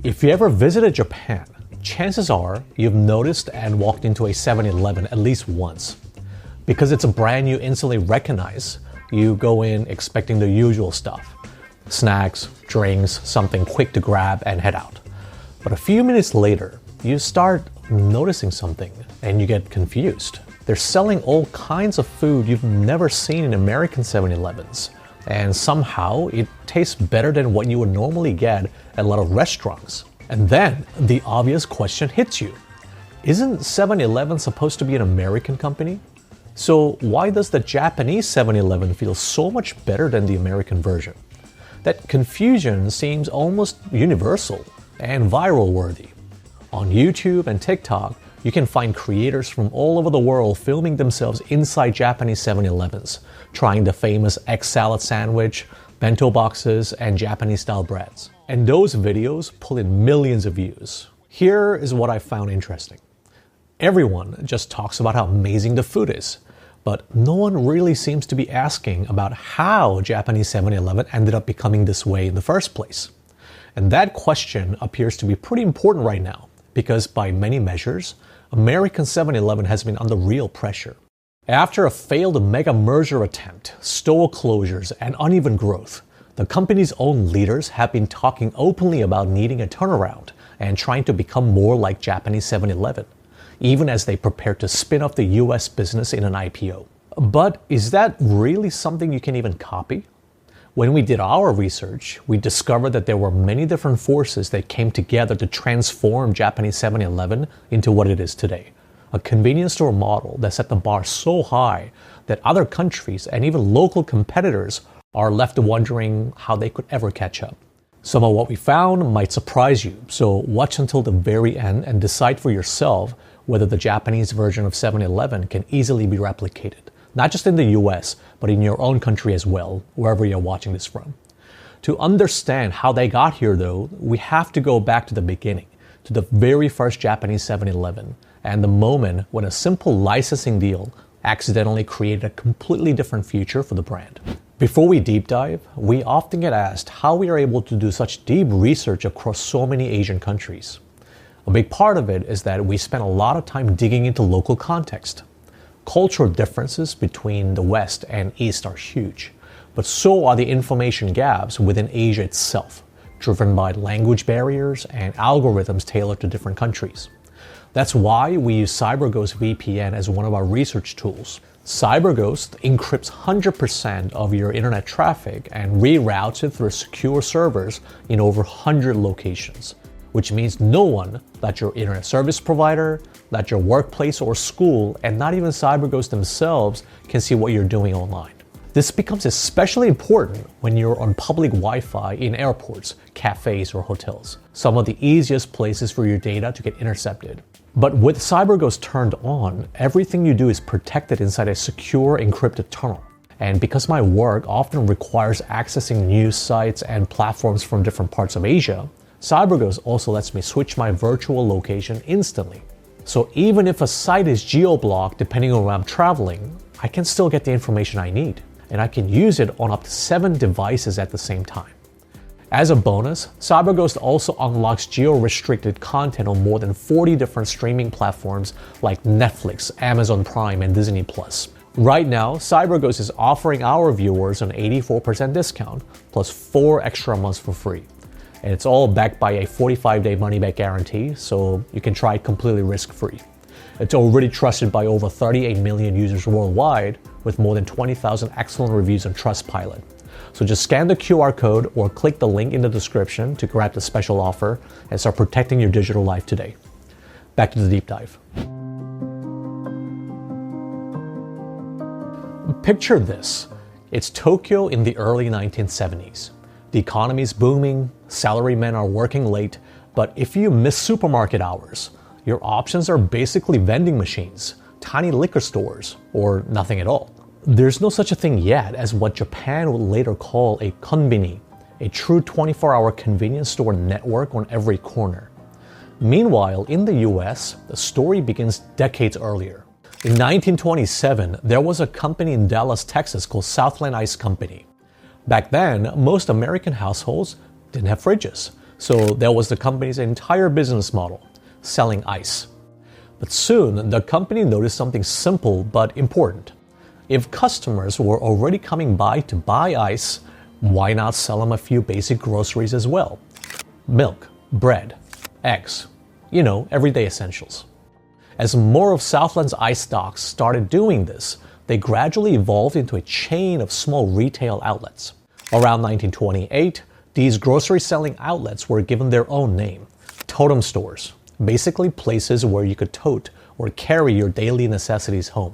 If you ever visited Japan, chances are you've noticed and walked into a 7-Eleven at least once. Because it's a brand you instantly recognize, you go in expecting the usual stuff. Snacks, drinks, something quick to grab and head out. But a few minutes later, you start noticing something and you get confused. They're selling all kinds of food you've never seen in American 7-Elevens. And somehow it tastes better than what you would normally get at a lot of restaurants. And then the obvious question hits you. Isn't 7-Eleven supposed to be an American company? So why does the Japanese 7-Eleven feel so much better than the American version? That confusion seems almost universal and viral worthy. On YouTube and TikTok, you can find creators from all over the world filming themselves inside Japanese 7-Elevens, trying the famous egg salad sandwich, bento boxes, and Japanese-style breads. And those videos pull in millions of views. Here is what I found interesting. Everyone just talks about how amazing the food is, but no one really seems to be asking about how Japanese 7-Eleven ended up becoming this way in the first place. And that question appears to be pretty important right now, because by many measures, American 7-Eleven has been under real pressure. After a failed mega merger attempt, store closures, and uneven growth, the company's own leaders have been talking openly about needing a turnaround and trying to become more like Japanese 7-Eleven, even as they prepare to spin off the US business in an IPO. But is that really something you can even copy? When we did our research, we discovered that there were many different forces that came together to transform Japanese 7-Eleven into what it is today. A convenience store model that set the bar so high that other countries and even local competitors are left wondering how they could ever catch up. Some of what we found might surprise you, so watch until the very end and decide for yourself whether the Japanese version of 7-Eleven can easily be replicated. Not just in the US, but in your own country as well, wherever you're watching this from. To understand how they got here though, we have to go back to the beginning, to the very first Japanese 7-Eleven, and the moment when a simple licensing deal accidentally created a completely different future for the brand. Before we deep dive, we often get asked how we are able to do such deep research across so many Asian countries. A big part of it is that we spend a lot of time digging into local context. Cultural differences between the West and East are huge, but so are the information gaps within Asia itself, driven by language barriers and algorithms tailored to different countries. That's why we use CyberGhost VPN as one of our research tools. CyberGhost encrypts 100% of your internet traffic and reroutes it through secure servers in over 100 locations, which means no one, that your internet service provider, that your workplace or school, and not even CyberGhost themselves can see what you're doing online. This becomes especially important when you're on public Wi-Fi in airports, cafes, or hotels, some of the easiest places for your data to get intercepted. But with CyberGhost turned on, everything you do is protected inside a secure encrypted tunnel. And because my work often requires accessing news sites and platforms from different parts of Asia, CyberGhost also lets me switch my virtual location instantly. So even if a site is geo-blocked depending on where I'm traveling, I can still get the information I need, and I can use it on up to 7 devices at the same time. As a bonus, CyberGhost also unlocks geo-restricted content on more than 40 different streaming platforms like Netflix, Amazon Prime, and Disney+. Right now, CyberGhost is offering our viewers an 84% discount, plus 4 extra months for free. And it's all backed by a 45-day money-back guarantee, so you can try it completely risk-free. It's already trusted by over 38 million users worldwide, with more than 20,000 excellent reviews on Trustpilot. So just scan the QR code or click the link in the description to grab the special offer and start protecting your digital life today. Back to the deep dive. Picture this. It's Tokyo in the early 1970s. The economy is booming, salarymen are working late, but if you miss supermarket hours, your options are basically vending machines, tiny liquor stores, or nothing at all. There's no such a thing yet as what Japan would later call a konbini, a true 24-hour convenience store network on every corner. Meanwhile, in the US, the story begins decades earlier. In 1927, there was a company in Dallas, Texas called Southland Ice Company. Back then, most American households didn't have fridges, so that was the company's entire business model, selling ice. But soon, the company noticed something simple but important. If customers were already coming by to buy ice, why not sell them a few basic groceries as well? Milk, bread, eggs, everyday essentials. As more of Southland's ice stocks started doing this, they gradually evolved into a chain of small retail outlets. Around 1928, these grocery-selling outlets were given their own name, totem stores, basically places where you could tote or carry your daily necessities home.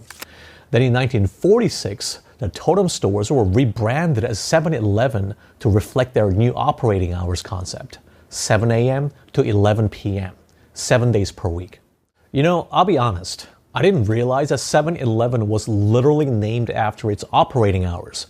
Then in 1946, the totem stores were rebranded as 7-Eleven to reflect their new operating hours concept, 7 a.m. to 11 p.m., 7 days per week. I'll be honest, I didn't realize that 7-Eleven was literally named after its operating hours.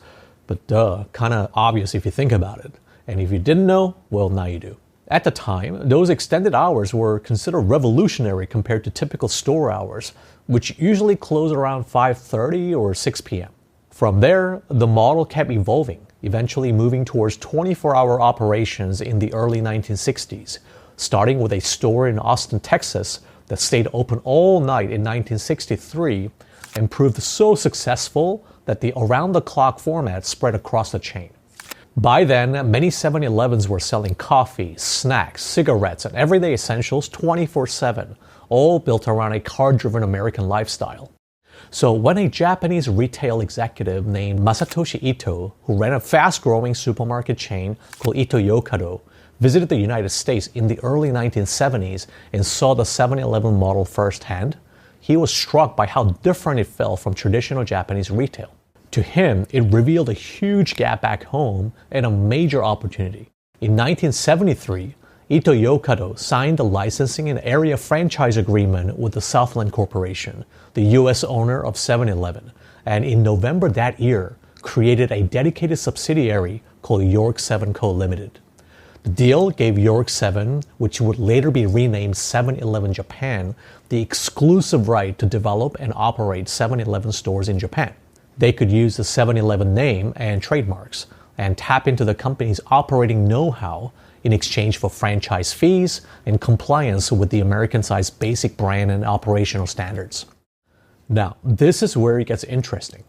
But kinda obvious if you think about it. And if you didn't know, well, now you do. At the time, those extended hours were considered revolutionary compared to typical store hours, which usually close around 5:30 or 6 p.m. From there, the model kept evolving, eventually moving towards 24-hour operations in the early 1960s, starting with a store in Austin, Texas, that stayed open all night in 1963 and proved so successful that the around-the-clock format spread across the chain. By then, many 7-Elevens were selling coffee, snacks, cigarettes, and everyday essentials 24/7, all built around a car-driven American lifestyle. So when a Japanese retail executive named Masatoshi Ito, who ran a fast-growing supermarket chain called Ito-Yokado, visited the United States in the early 1970s and saw the 7-Eleven model firsthand, he was struck by how different it felt from traditional Japanese retail. To him, it revealed a huge gap back home and a major opportunity. In 1973, Ito-Yokado signed a licensing and area franchise agreement with the Southland Corporation, the U.S. owner of 7-Eleven, and in November that year, created a dedicated subsidiary called York 7 Co. Limited. The deal gave York 7, which would later be renamed 7-Eleven Japan, the exclusive right to develop and operate 7-Eleven stores in Japan. They could use the 7-Eleven name and trademarks and tap into the company's operating know-how in exchange for franchise fees and compliance with the American-sized basic brand and operational standards. Now, this is where it gets interesting.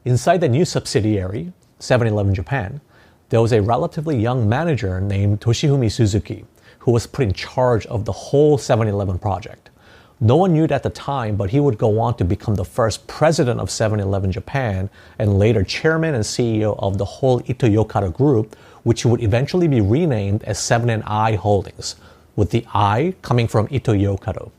Inside the new subsidiary, 7-Eleven Japan, there was a relatively young manager named Toshihumi Suzuki, who was put in charge of the whole 7-Eleven project. No one knew it at the time, but he would go on to become the first president of 7-Eleven Japan and later chairman and CEO of the whole Ito-Yokado group, which would eventually be renamed as 7&I Holdings, with the I coming from Ito-Yokado.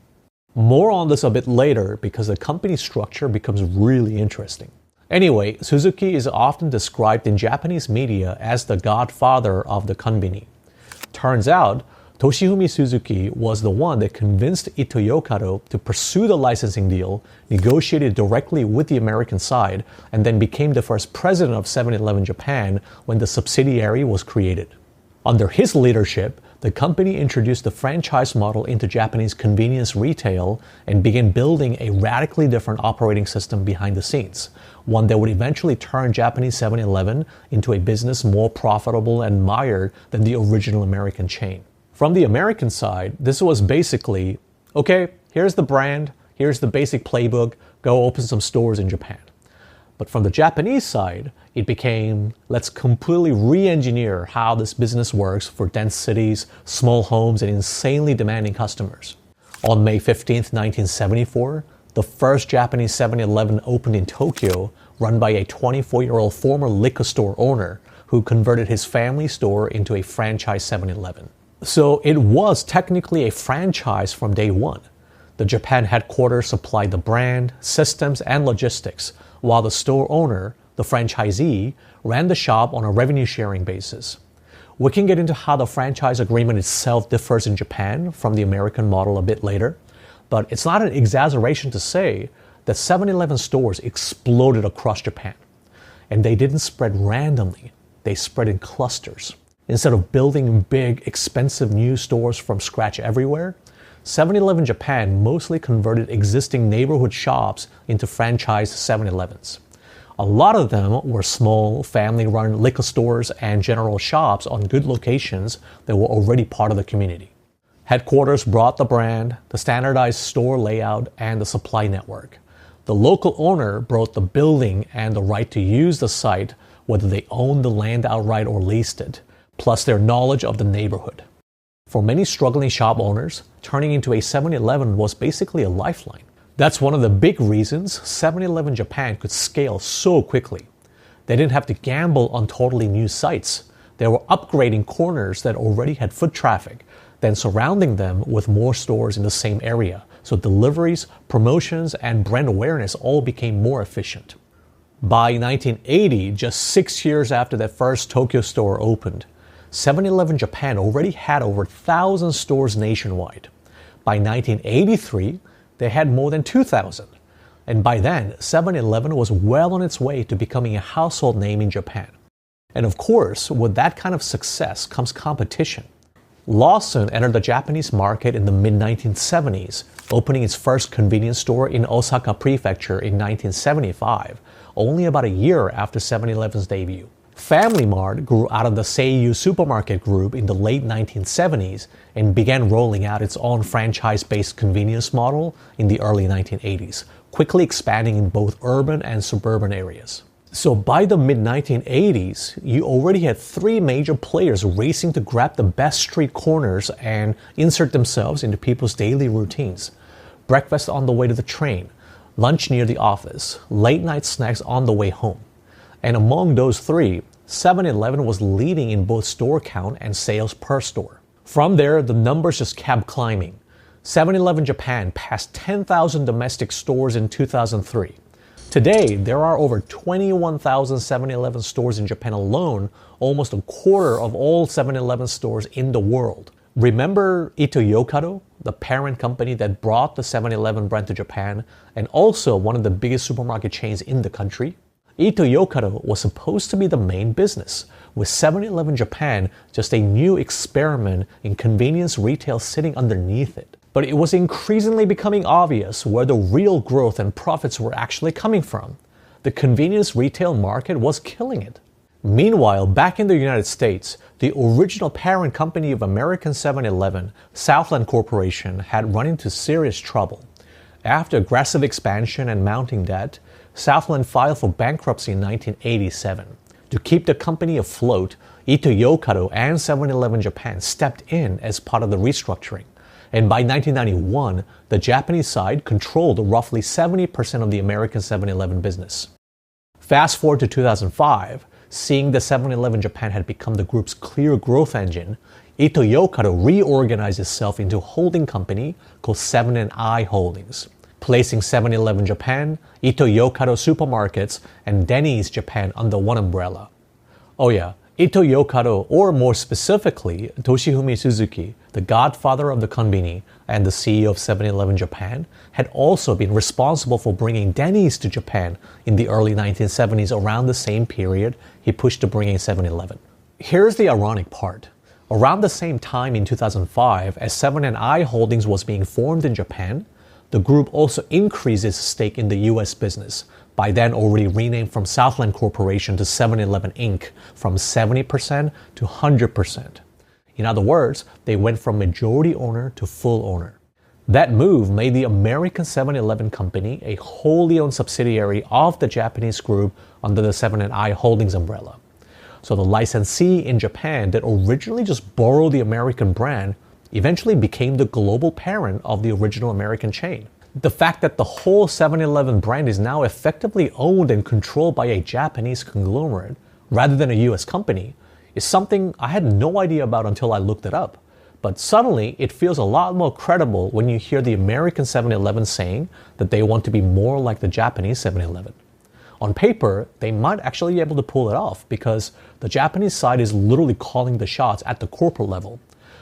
More on this a bit later because the company structure becomes really interesting. Anyway, Suzuki is often described in Japanese media as the godfather of the konbini. Turns out, Toshihumi Suzuki was the one that convinced Ito-Yokado to pursue the licensing deal, negotiated directly with the American side, and then became the first president of 7-Eleven Japan when the subsidiary was created. Under his leadership, the company introduced the franchise model into Japanese convenience retail and began building a radically different operating system behind the scenes, one that would eventually turn Japanese 7-Eleven into a business more profitable and mired than the original American chain. From the American side, this was basically, okay, here's the brand, here's the basic playbook, go open some stores in Japan. But from the Japanese side, it became, let's completely re-engineer how this business works for dense cities, small homes, and insanely demanding customers. On May 15, 1974, the first Japanese 7-Eleven opened in Tokyo, run by a 24-year-old former liquor store owner who converted his family store into a franchise 7-Eleven. So it was technically a franchise from day one. The Japan headquarters supplied the brand, systems, and logistics, while the store owner, the franchisee, ran the shop on a revenue-sharing basis. We can get into how the franchise agreement itself differs in Japan from the American model a bit later, but it's not an exaggeration to say that 7-Eleven stores exploded across Japan. And they didn't spread randomly, they spread in clusters. Instead of building big, expensive new stores from scratch everywhere, 7-Eleven Japan mostly converted existing neighborhood shops into franchise 7-Elevens. A lot of them were small, family-run liquor stores and general shops on good locations that were already part of the community. Headquarters brought the brand, the standardized store layout, and the supply network. The local owner brought the building and the right to use the site, whether they owned the land outright or leased it, plus their knowledge of the neighborhood. For many struggling shop owners, turning into a 7-Eleven was basically a lifeline. That's one of the big reasons 7-Eleven Japan could scale so quickly. They didn't have to gamble on totally new sites. They were upgrading corners that already had foot traffic, then surrounding them with more stores in the same area, so deliveries, promotions, and brand awareness all became more efficient. By 1980, just 6 years after that first Tokyo store opened, 7-Eleven Japan already had over 1,000 stores nationwide. By 1983, they had more than 2,000. And by then, 7-Eleven was well on its way to becoming a household name in Japan. And of course, with that kind of success comes competition. Lawson entered the Japanese market in the mid-1970s, opening its first convenience store in Osaka Prefecture in 1975, only about a year after 7-Eleven's debut. Family Mart grew out of the Seiyu supermarket group in the late 1970s and began rolling out its own franchise-based convenience model in the early 1980s, quickly expanding in both urban and suburban areas. So by the mid-1980s, you already had 3 major players racing to grab the best street corners and insert themselves into people's daily routines. Breakfast on the way to the train, lunch near the office, late-night snacks on the way home. And among those 3, 7-Eleven was leading in both store count and sales per store. From there, the numbers just kept climbing. 7-Eleven Japan passed 10,000 domestic stores in 2003. Today, there are over 21,000 7-Eleven stores in Japan alone, almost a quarter of all 7-Eleven stores in the world. Remember Ito-Yokado, the parent company that brought the 7-Eleven brand to Japan and also one of the biggest supermarket chains in the country? Ito-Yokado was supposed to be the main business, with 7-Eleven Japan just a new experiment in convenience retail sitting underneath it. But it was increasingly becoming obvious where the real growth and profits were actually coming from. The convenience retail market was killing it. Meanwhile, back in the United States, the original parent company of American 7-Eleven, Southland Corporation, had run into serious trouble. After aggressive expansion and mounting debt, Southland filed for bankruptcy in 1987. To keep the company afloat, Ito-Yokado and 7-Eleven Japan stepped in as part of the restructuring. And by 1991, the Japanese side controlled roughly 70% of the American 7-Eleven business. Fast forward to 2005, seeing that 7-Eleven Japan had become the group's clear growth engine, Ito-Yokado reorganized itself into a holding company called 7&I Holdings, placing 7-Eleven Japan, Ito-Yokado Supermarkets, and Denny's Japan under one umbrella. Oh yeah, Ito-Yokado, or more specifically, Toshifumi Suzuki, the godfather of the konbini and the CEO of 7-Eleven Japan, had also been responsible for bringing Denny's to Japan in the early 1970s, around the same period he pushed to bring in 7-Eleven. Here's the ironic part. Around the same time in 2005, as 7&I Holdings was being formed in Japan, the group also increased its stake in the US business, by then already renamed from Southland Corporation to 7-Eleven Inc., from 70% to 100%. In other words, they went from majority owner to full owner. That move made the American 7-Eleven company a wholly owned subsidiary of the Japanese group under the 7&I Holdings umbrella. So the licensee in Japan that originally just borrowed the American brand eventually became the global parent of the original American chain. The fact that the whole 7-Eleven brand is now effectively owned and controlled by a Japanese conglomerate rather than a US company is something I had no idea about until I looked it up. But suddenly, it feels a lot more credible when you hear the American 7-Eleven saying that they want to be more like the Japanese 7-Eleven. On paper, they might actually be able to pull it off because the Japanese side is literally calling the shots at the corporate level.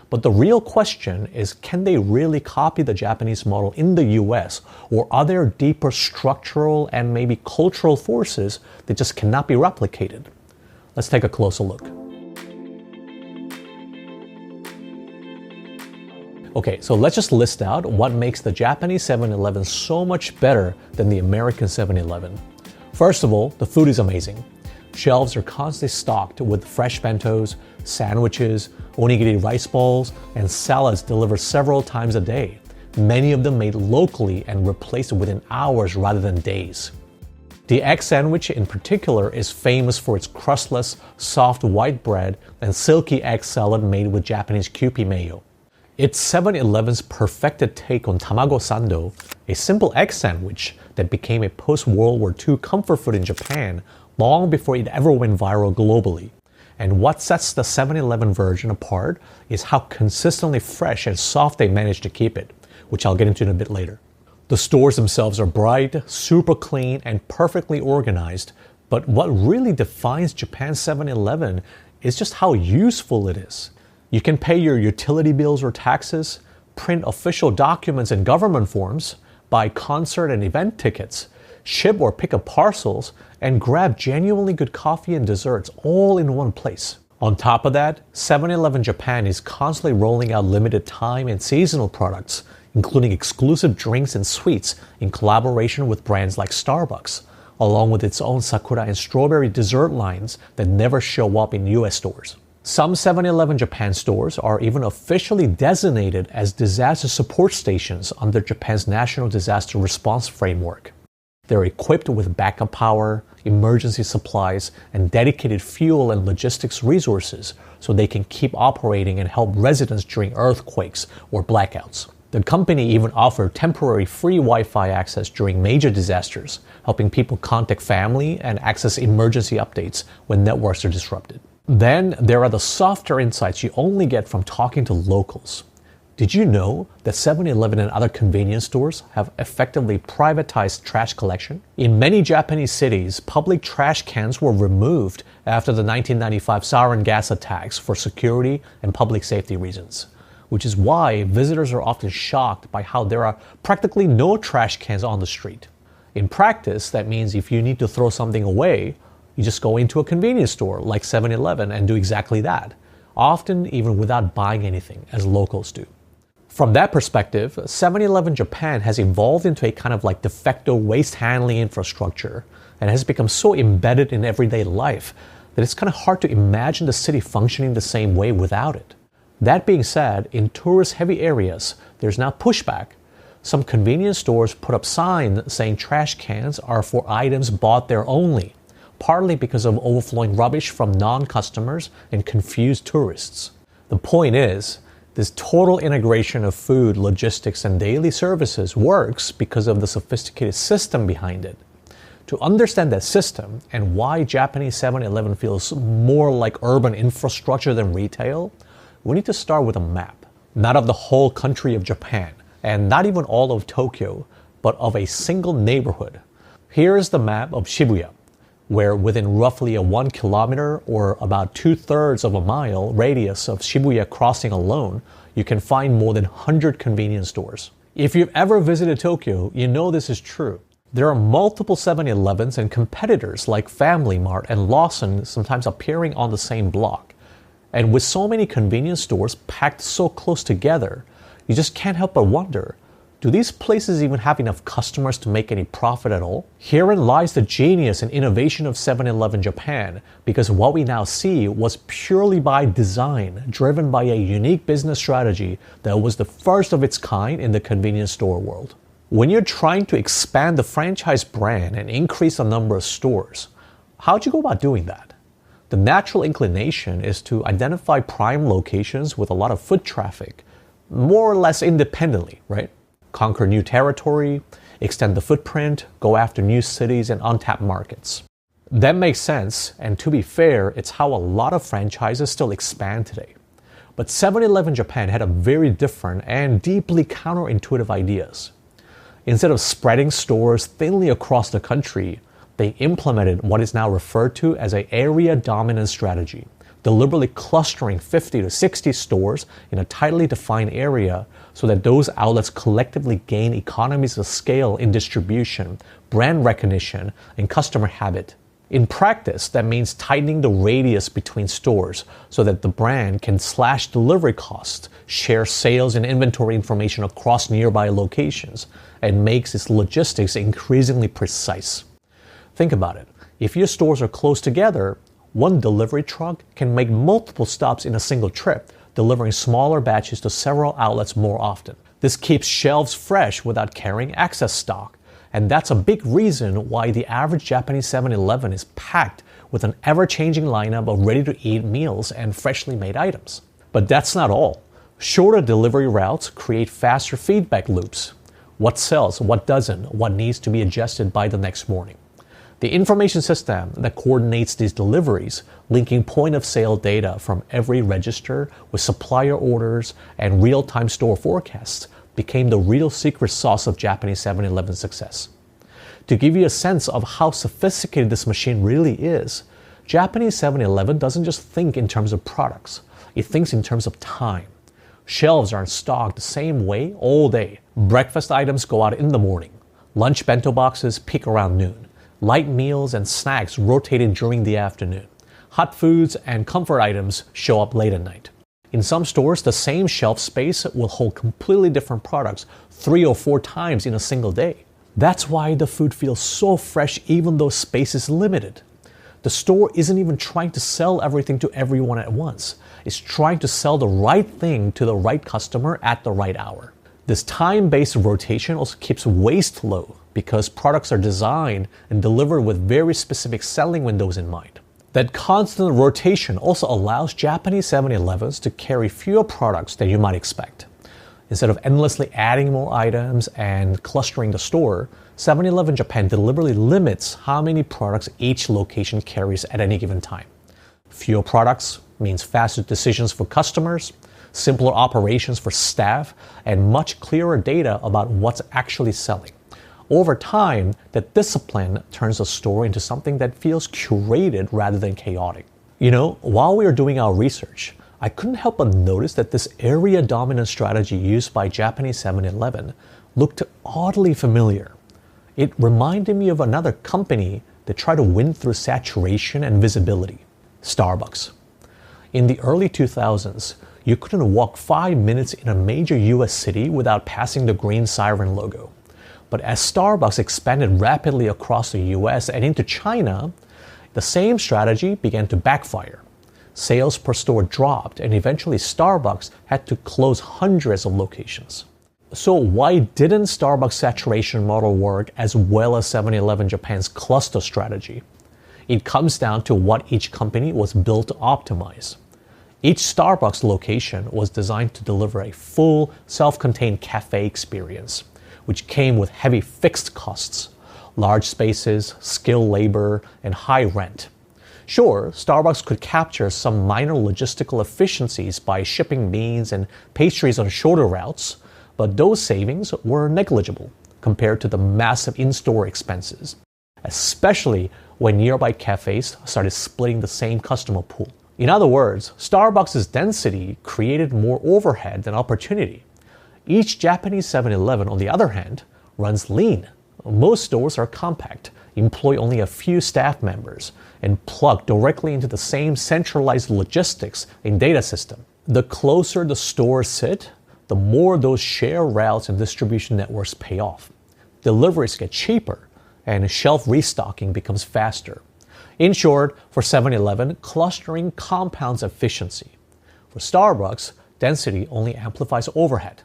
But the real question is, can they really copy the Japanese model in the US, or are there deeper structural and maybe cultural forces that just cannot be replicated? Let's take a closer look. Okay, so let's just list out what makes the Japanese 7-Eleven so much better than the American 7-Eleven. First of all, the food is amazing. Shelves are constantly stocked with fresh bentos, sandwiches, onigiri rice balls, and salads delivered several times a day, many of them made locally and replaced within hours rather than days. The egg sandwich in particular is famous for its crustless, soft white bread and silky egg salad made with Japanese Kewpie mayo. It's 7-Eleven's perfected take on tamago sando, a simple egg sandwich that became a post-World War II comfort food in Japan long before it ever went viral globally. And what sets the 7-Eleven version apart is how consistently fresh and soft they managed to keep it, which I'll get into in a bit later. The stores themselves are bright, super clean, and perfectly organized, but what really defines Japan's 7-Eleven is just how useful it is. You can pay your utility bills or taxes, print official documents and government forms, buy concert and event tickets, ship or pick up parcels, and grab genuinely good coffee and desserts all in one place. On top of that, 7-Eleven Japan is constantly rolling out limited time and seasonal products, including exclusive drinks and sweets in collaboration with brands like Starbucks, along with its own sakura and strawberry dessert lines that never show up in US stores. Some 7-Eleven Japan stores are even officially designated as disaster support stations under Japan's National Disaster Response Framework. They're equipped with backup power, emergency supplies, and dedicated fuel and logistics resources so they can keep operating and help residents during earthquakes or blackouts. The company even offered temporary free Wi-Fi access during major disasters, helping people contact family and access emergency updates when networks are disrupted. Then there are the softer insights you only get from talking to locals. Did you know that 7-Eleven and other convenience stores have effectively privatized trash collection? In many Japanese cities, public trash cans were removed after the 1995 sarin gas attacks for security and public safety reasons, which is why visitors are often shocked by how there are practically no trash cans on the street. In practice, that means if you need to throw something away, you just go into a convenience store like 7-Eleven and do exactly that, often even without buying anything, as locals do. From that perspective, 7-Eleven Japan has evolved into a kind of like de facto waste handling infrastructure and has become so embedded in everyday life that it's kind of hard to imagine the city functioning the same way without it. That being said, in tourist-heavy areas, there's now pushback. Some convenience stores put up signs saying trash cans are for items bought there only, partly because of overflowing rubbish from non-customers and confused tourists. The point is, this total integration of food, logistics, and daily services works because of the sophisticated system behind it. To understand that system and why Japanese 7-Eleven feels more like urban infrastructure than retail, we need to start with a map. Not of the whole country of Japan, and not even all of Tokyo, but of a single neighborhood. Here is the map of Shibuya, where within roughly a 1 kilometer or about 2/3 of a mile radius of Shibuya crossing alone, you can find more than 100 convenience stores. If you've ever visited Tokyo, you know this is true. There are multiple 7-Elevens and competitors like Family Mart and Lawson sometimes appearing on the same block. And with so many convenience stores packed so close together, you just can't help but wonder, do these places even have enough customers to make any profit at all? Herein lies the genius and innovation of 7-Eleven Japan, because what we now see was purely by design, driven by a unique business strategy that was the first of its kind in the convenience store world. When you're trying to expand the franchise brand and increase the number of stores, how'd you go about doing that? The natural inclination is to identify prime locations with a lot of foot traffic, more or less independently, right? Conquer new territory, extend the footprint, go after new cities and untapped markets. That makes sense, and to be fair, it's how a lot of franchises still expand today. But 7-Eleven Japan had a very different and deeply counterintuitive ideas. Instead of spreading stores thinly across the country, they implemented what is now referred to as an area dominance strategy, deliberately clustering 50 to 60 stores in a tightly defined area so that those outlets collectively gain economies of scale in distribution, brand recognition, and customer habit. In practice, that means tightening the radius between stores so that the brand can slash delivery costs, share sales and inventory information across nearby locations, and makes its logistics increasingly precise. Think about it. If your stores are close together, one delivery truck can make multiple stops in a single trip, delivering smaller batches to several outlets more often. This keeps shelves fresh without carrying excess stock. And that's a big reason why the average Japanese 7-Eleven is packed with an ever-changing lineup of ready-to-eat meals and freshly made items. But that's not all. Shorter delivery routes create faster feedback loops. What sells, what doesn't, what needs to be adjusted by the next morning. The information system that coordinates these deliveries, linking point-of-sale data from every register with supplier orders and real-time store forecasts, became the real secret sauce of Japanese 7-Eleven success. To give you a sense of how sophisticated this machine really is, Japanese 7-Eleven doesn't just think in terms of products, it thinks in terms of time. Shelves aren't stocked the same way all day. Breakfast items go out in the morning. Lunch bento boxes peak around noon. Light meals and snacks rotated during the afternoon. Hot foods and comfort items show up late at night. In some stores, the same shelf space will hold completely different products 3 or 4 times in a single day. That's why the food feels so fresh even though space is limited. The store isn't even trying to sell everything to everyone at once. It's trying to sell the right thing to the right customer at the right hour. This time-based rotation also keeps waste low because products are designed and delivered with very specific selling windows in mind. That constant rotation also allows Japanese 7-Elevens to carry fewer products than you might expect. Instead of endlessly adding more items and clustering the store, 7-Eleven Japan deliberately limits how many products each location carries at any given time. Fewer products means faster decisions for customers, simpler operations for staff, and much clearer data about what's actually selling. Over time, that discipline turns a store into something that feels curated rather than chaotic. While we were doing our research, I couldn't help but notice that this area dominant strategy used by Japanese 7-Eleven looked oddly familiar. It reminded me of another company that tried to win through saturation and visibility, Starbucks. In the early 2000s, you couldn't walk 5 minutes in a major US city without passing the green siren logo. But as Starbucks expanded rapidly across the US and into China, the same strategy began to backfire. Sales per store dropped, and eventually Starbucks had to close hundreds of locations. So why didn't Starbucks' saturation model work as well as 7-Eleven Japan's cluster strategy? It comes down to what each company was built to optimize. Each Starbucks location was designed to deliver a full, self-contained cafe experience, which came with heavy fixed costs, large spaces, skilled labor, and high rent. Sure, Starbucks could capture some minor logistical efficiencies by shipping beans and pastries on shorter routes, but those savings were negligible compared to the massive in-store expenses, especially when nearby cafes started splitting the same customer pool. In other words, Starbucks' density created more overhead than opportunity. Each Japanese 7-Eleven, on the other hand, runs lean. Most stores are compact, employ only a few staff members, and plug directly into the same centralized logistics and data system. The closer the stores sit, the more those shared routes and distribution networks pay off. Deliveries get cheaper, and shelf restocking becomes faster. In short, for 7-Eleven, clustering compounds efficiency. For Starbucks, density only amplifies overhead.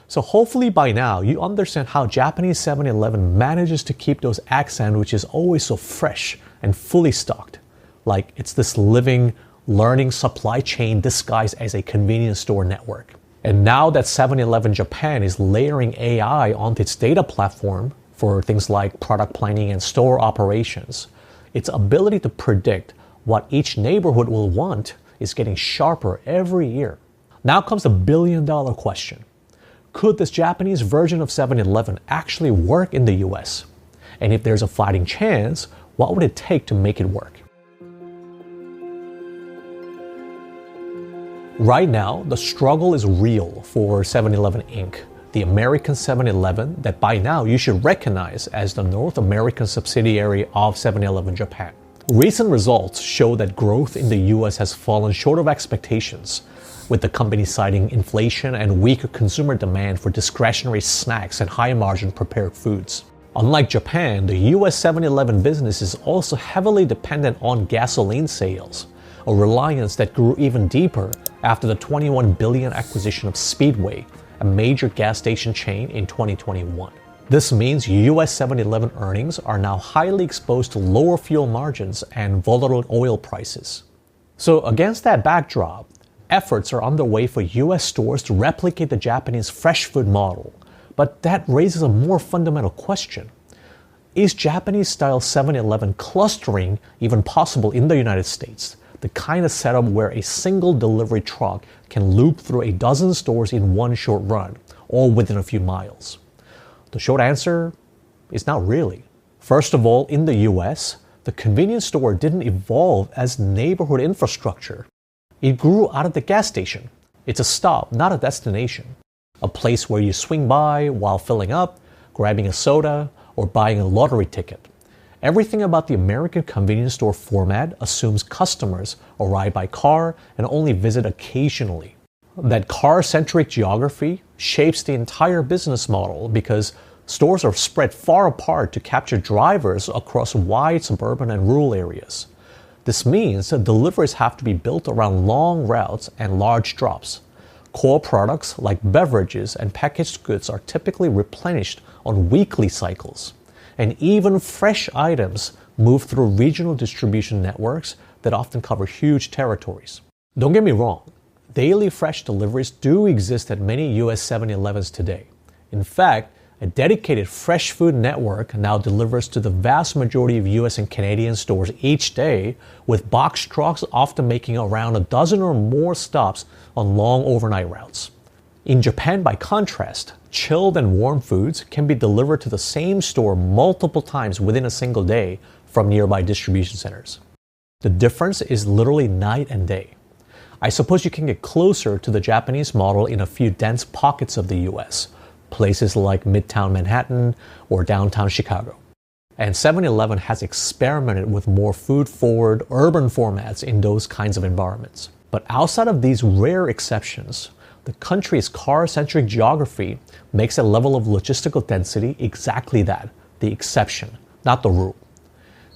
So hopefully by now, you understand how Japanese 7-Eleven manages to keep those egg sandwiches always so fresh and fully stocked. Like it's this living, learning supply chain disguised as a convenience store network. And now that 7-Eleven Japan is layering AI onto its data platform for things like product planning and store operations, its ability to predict what each neighborhood will want is getting sharper every year. Now comes the billion-dollar question. Could this Japanese version of 7-Eleven actually work in the US? And if there's a fighting chance, what would it take to make it work? Right now, the struggle is real for 7-Eleven Inc., the American 7-Eleven that by now you should recognize as the North American subsidiary of 7-Eleven Japan. Recent results show that growth in the US has fallen short of expectations, with the company citing inflation and weaker consumer demand for discretionary snacks and high-margin prepared foods. Unlike Japan, the US 7-Eleven business is also heavily dependent on gasoline sales, a reliance that grew even deeper after the $21 billion acquisition of Speedway, a major gas station chain, in 2021. This means US 7-Eleven earnings are now highly exposed to lower fuel margins and volatile oil prices. So against that backdrop, efforts are underway for US stores to replicate the Japanese fresh food model. But that raises a more fundamental question. Is Japanese-style 7-Eleven clustering even possible in the United States? The kind of setup where a single delivery truck can loop through a dozen stores in one short run, all within a few miles? The short answer is not really. First of all, in the US, the convenience store didn't evolve as neighborhood infrastructure. It grew out of the gas station. It's a stop, not a destination. A place where you swing by while filling up, grabbing a soda, or buying a lottery ticket. Everything about the American convenience store format assumes customers arrive by car and only visit occasionally. That car-centric geography shapes the entire business model because stores are spread far apart to capture drivers across wide suburban and rural areas. This means that deliveries have to be built around long routes and large drops. Core products like beverages and packaged goods are typically replenished on weekly cycles. And even fresh items move through regional distribution networks that often cover huge territories. Don't get me wrong, daily fresh deliveries do exist at many US 7-Elevens today. In fact, a dedicated fresh food network now delivers to the vast majority of US and Canadian stores each day, with box trucks often making around a dozen or more stops on long overnight routes. In Japan, by contrast, chilled and warm foods can be delivered to the same store multiple times within a single day from nearby distribution centers. The difference is literally night and day. I suppose you can get closer to the Japanese model in a few dense pockets of the US, places like Midtown Manhattan or downtown Chicago. And 7-Eleven has experimented with more food-forward urban formats in those kinds of environments. But outside of these rare exceptions, the country's car-centric geography makes a level of logistical density exactly that, the exception, not the rule.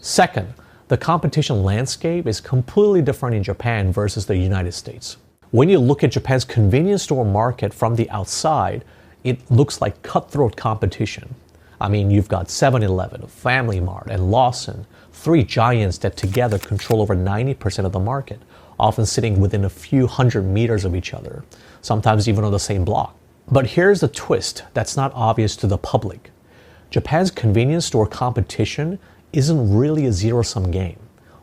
Second, the competition landscape is completely different in Japan versus the United States. When you look at Japan's convenience store market from the outside, it looks like cutthroat competition. I mean, you've got 7-Eleven, Family Mart, and Lawson, three giants that together control over 90% of the market, often sitting within a few hundred meters of each other, sometimes even on the same block. But here's the twist that's not obvious to the public. Japan's convenience store competition isn't really a zero-sum game.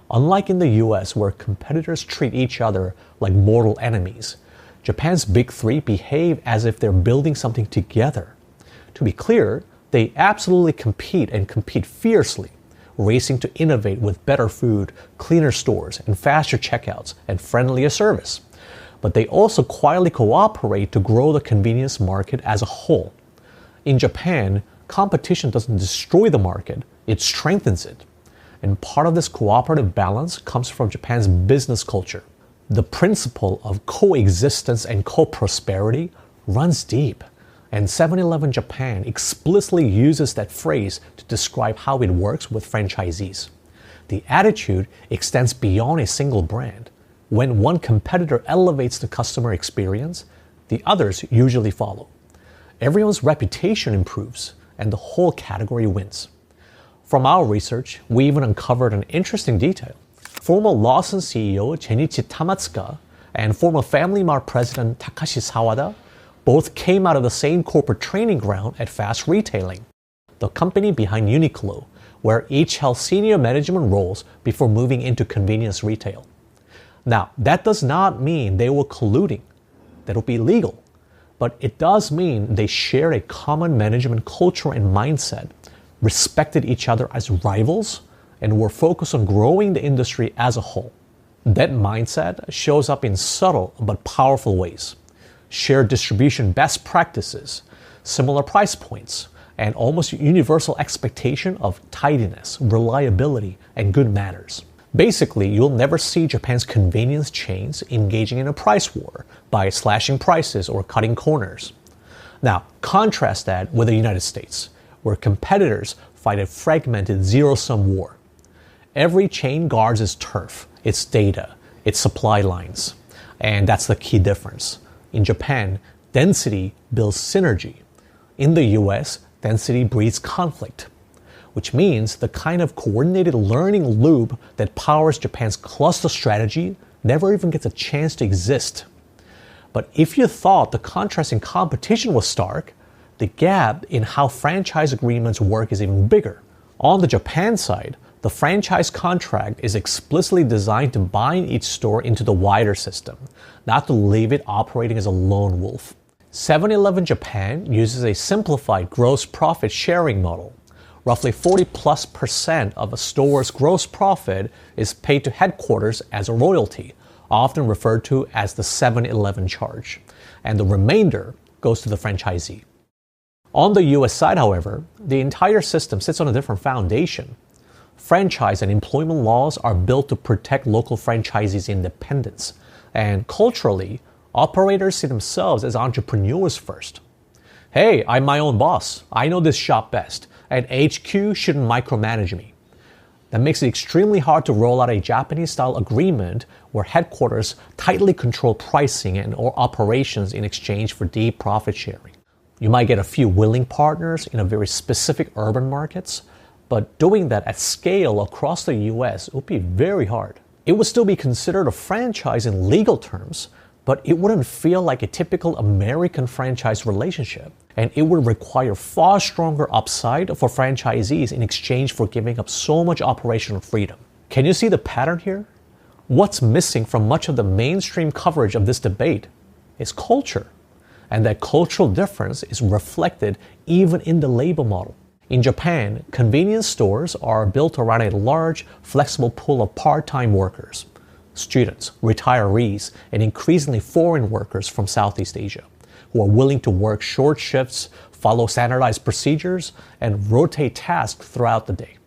Unlike in the US, where competitors treat each other like mortal enemies, Japan's big three behave as if they're building something together. To be clear, they absolutely compete and compete fiercely, racing to innovate with better food, cleaner stores, and faster checkouts, and friendlier service. But they also quietly cooperate to grow the convenience market as a whole. In Japan, competition doesn't destroy the market, it strengthens it. And part of this cooperative balance comes from Japan's business culture. The principle of coexistence and co-prosperity runs deep, and 7-Eleven Japan explicitly uses that phrase to describe how it works with franchisees. The attitude extends beyond a single brand. When one competitor elevates the customer experience, the others usually follow. Everyone's reputation improves, and the whole category wins. From our research, we even uncovered an interesting detail. Former Lawson CEO Jenichi Tamatsuka and former Family Mart president Takashi Sawada both came out of the same corporate training ground at Fast Retailing, the company behind Uniqlo, where each held senior management roles before moving into convenience retail. Now, that does not mean they were colluding. That would be illegal. But it does mean they shared a common management culture and mindset, respected each other as rivals, and were focused on growing the industry as a whole. That mindset shows up in subtle but powerful ways. Shared distribution best practices, similar price points, and almost universal expectation of tidiness, reliability, and good manners. Basically, you'll never see Japan's convenience chains engaging in a price war by slashing prices or cutting corners. Now, contrast that with the United States, where competitors fight a fragmented zero-sum war. Every chain guards its turf, its data, its supply lines. And that's the key difference. In Japan, density builds synergy. In the US, density breeds conflict, which means the kind of coordinated learning loop that powers Japan's cluster strategy never even gets a chance to exist. But if you thought the contrast in competition was stark, the gap in how franchise agreements work is even bigger. On the Japan side, the franchise contract is explicitly designed to bind each store into the wider system, not to leave it operating as a lone wolf. 7-Eleven Japan uses a simplified gross profit sharing model. Roughly 40+% of a store's gross profit is paid to headquarters as a royalty, often referred to as the 7-Eleven charge, and the remainder goes to the franchisee. On the US side, however, the entire system sits on a different foundation. Franchise and employment laws are built to protect local franchisees' independence, and culturally, operators see themselves as entrepreneurs first. Hey, I'm my own boss. I know this shop best, and HQ shouldn't micromanage me. That makes it extremely hard to roll out a Japanese-style agreement where headquarters tightly control pricing and or operations in exchange for deep profit sharing. You might get a few willing partners in a very specific urban markets, but doing that at scale across the US would be very hard. It would still be considered a franchise in legal terms, but it wouldn't feel like a typical American franchise relationship, and it would require far stronger upside for franchisees in exchange for giving up so much operational freedom. Can you see the pattern here? What's missing from much of the mainstream coverage of this debate is culture, and that cultural difference is reflected even in the labor model. In Japan, convenience stores are built around a large, flexible pool of part-time workers, students, retirees, and increasingly foreign workers from Southeast Asia, who are willing to work short shifts, follow standardized procedures, and rotate tasks throughout the day.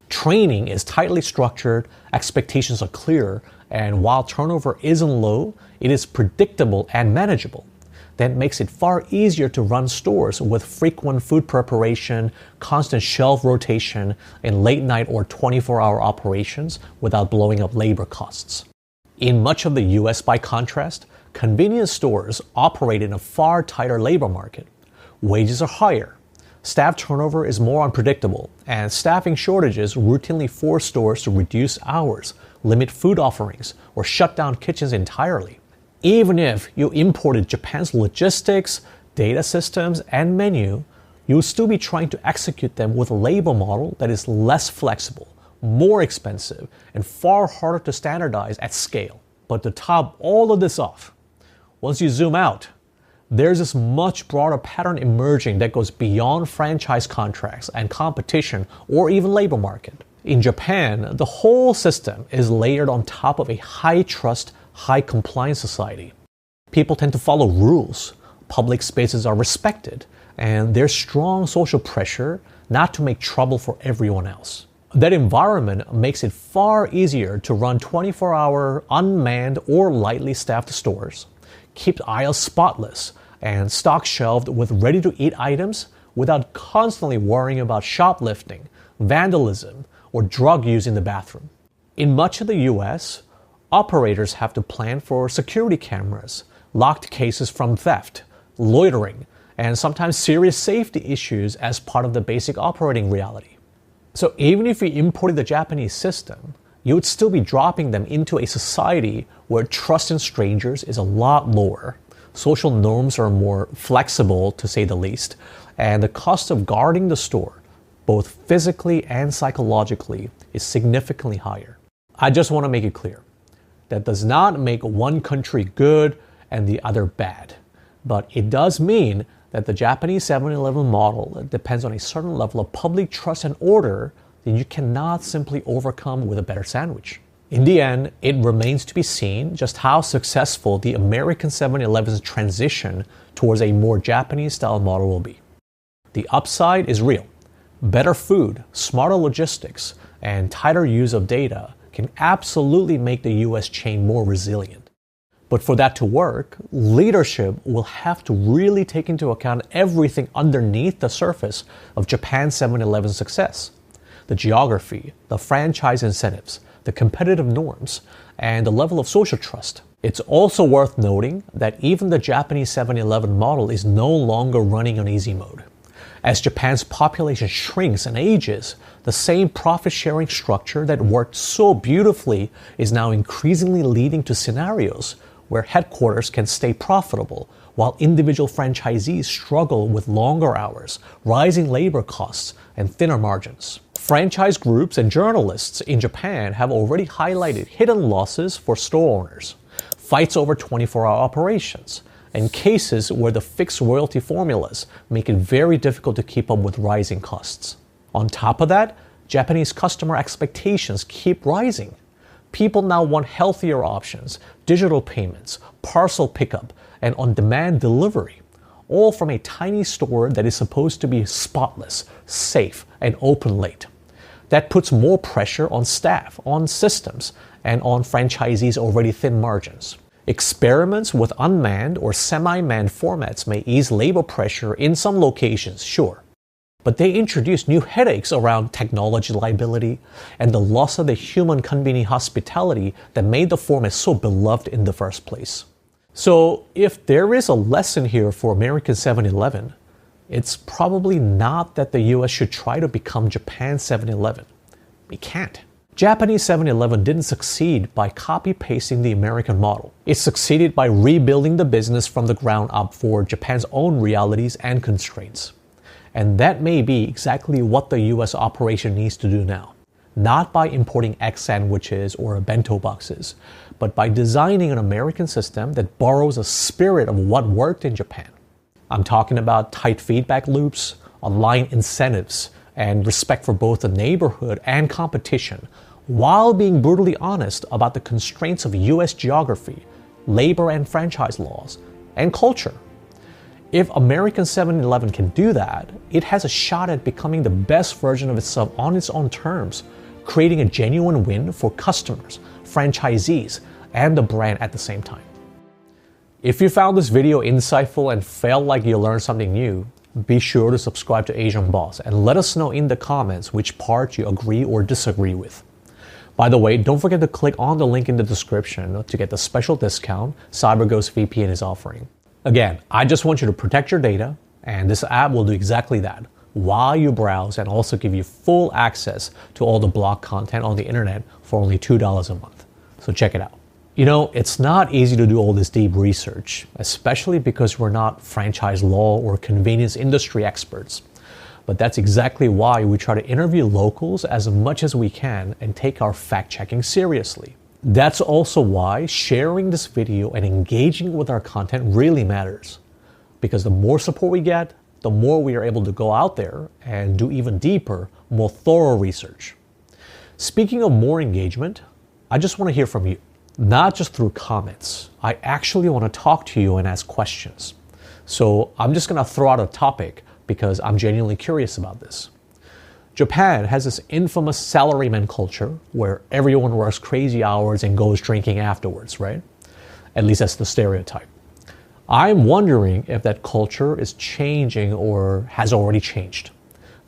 Training is tightly structured, expectations are clear, and while turnover isn't low, it is predictable and manageable. That makes it far easier to run stores with frequent food preparation, constant shelf rotation, and late night or 24-hour operations without blowing up labor costs. In much of the US, by contrast, convenience stores operate in a far tighter labor market. Wages are higher, staff turnover is more unpredictable, and staffing shortages routinely force stores to reduce hours, limit food offerings, or shut down kitchens entirely. Even if you imported Japan's logistics, data systems, and menu, you would still be trying to execute them with a labor model that is less flexible, more expensive, and far harder to standardize at scale. But to top all of this off, once you zoom out, there's this much broader pattern emerging that goes beyond franchise contracts and competition or even labor market. In Japan, the whole system is layered on top of a high-trust, high-compliance society. People tend to follow rules, public spaces are respected, and there's strong social pressure not to make trouble for everyone else. That environment makes it far easier to run 24-hour unmanned or lightly staffed stores, keep aisles spotless, and stock shelved with ready-to-eat items without constantly worrying about shoplifting, vandalism, or drug use in the bathroom. In much of the US, operators have to plan for security cameras, locked cases from theft, loitering, and sometimes serious safety issues as part of the basic operating reality. So even if you imported the Japanese system, you would still be dropping them into a society where trust in strangers is a lot lower, social norms are more flexible to say the least, and the cost of guarding the store, both physically and psychologically, is significantly higher. I just want to make it clear. That does not make one country good and the other bad. But it does mean that the Japanese 7-Eleven model depends on a certain level of public trust and order that you cannot simply overcome with a better sandwich. In the end, it remains to be seen just how successful the American 7-Eleven's transition towards a more Japanese-style model will be. The upside is real. Better food, smarter logistics, and tighter use of data can absolutely make the US chain more resilient. But for that to work, leadership will have to really take into account everything underneath the surface of Japan's 7-Eleven success. The geography, the franchise incentives, the competitive norms, and the level of social trust. It's also worth noting that even the Japanese 7-Eleven model is no longer running on easy mode. As Japan's population shrinks and ages, the same profit-sharing structure that worked so beautifully is now increasingly leading to scenarios where headquarters can stay profitable while individual franchisees struggle with longer hours, rising labor costs, and thinner margins. Franchise groups and journalists in Japan have already highlighted hidden losses for store owners, fights over 24-hour operations, and cases where the fixed royalty formulas make it very difficult to keep up with rising costs. On top of that, Japanese customer expectations keep rising. People now want healthier options, digital payments, parcel pickup, and on-demand delivery, all from a tiny store that is supposed to be spotless, safe, and open late. That puts more pressure on staff, on systems, and on franchisees' already thin margins. Experiments with unmanned or semi-manned formats may ease labor pressure in some locations, sure. But they introduce new headaches around technology liability and the loss of the human convenient hospitality that made the format so beloved in the first place. So if there is a lesson here for American 7-Eleven, it's probably not that the US should try to become Japan's 7-Eleven. It can't. Japanese 7-Eleven didn't succeed by copy-pasting the American model. It succeeded by rebuilding the business from the ground up for Japan's own realities and constraints. And that may be exactly what the US operation needs to do now. Not by importing egg sandwiches or bento boxes, but by designing an American system that borrows a spirit of what worked in Japan. I'm talking about tight feedback loops, aligned incentives, and respect for both the neighborhood and competition, while being brutally honest about the constraints of US geography, labor and franchise laws, and culture. If American 7-Eleven can do that, it has a shot at becoming the best version of itself on its own terms, creating a genuine win for customers, franchisees, and the brand at the same time. If you found this video insightful and felt like you learned something new, be sure to subscribe to Asian Boss and let us know in the comments which part you agree or disagree with. By the way, don't forget to click on the link in the description to get the special discount CyberGhost VPN is offering. Again, I just want you to protect your data, and this app will do exactly that while you browse and also give you full access to all the blog content on the internet for only $2 a month. So check it out. You know, it's not easy to do all this deep research, especially because we're not franchise law or convenience industry experts. But that's exactly why we try to interview locals as much as we can and take our fact-checking seriously. That's also why sharing this video and engaging with our content really matters. Because the more support we get, the more we are able to go out there and do even deeper, more thorough research. Speaking of more engagement, I just want to hear from you. Not just through comments. I actually want to talk to you and ask questions. So I'm just going to throw out a topic because I'm genuinely curious about this. Japan has this infamous salaryman culture where everyone works crazy hours and goes drinking afterwards, right? At least that's the stereotype. I'm wondering if that culture is changing or has already changed.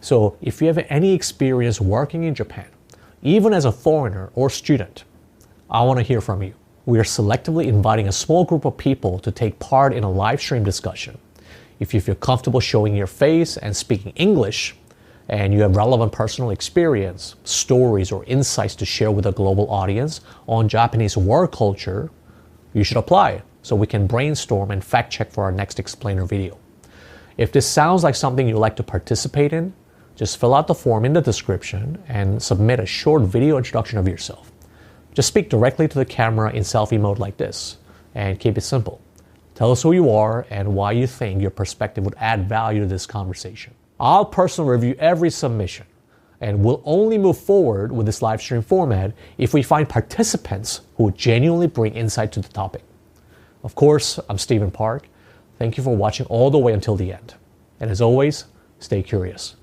So if you have any experience working in Japan, even as a foreigner or student, I want to hear from you. We are selectively inviting a small group of people to take part in a live stream discussion. If you feel comfortable showing your face and speaking English, and you have relevant personal experience, stories, or insights to share with a global audience on Japanese work culture, you should apply so we can brainstorm and fact check for our next explainer video. If this sounds like something you'd like to participate in, just fill out the form in the description and submit a short video introduction of yourself. Just speak directly to the camera in selfie mode like this, and keep it simple. Tell us who you are and why you think your perspective would add value to this conversation. I'll personally review every submission, and we'll only move forward with this live stream format if we find participants who genuinely bring insight to the topic. Of course, I'm Stephen Park. Thank you for watching all the way until the end. And as always, stay curious.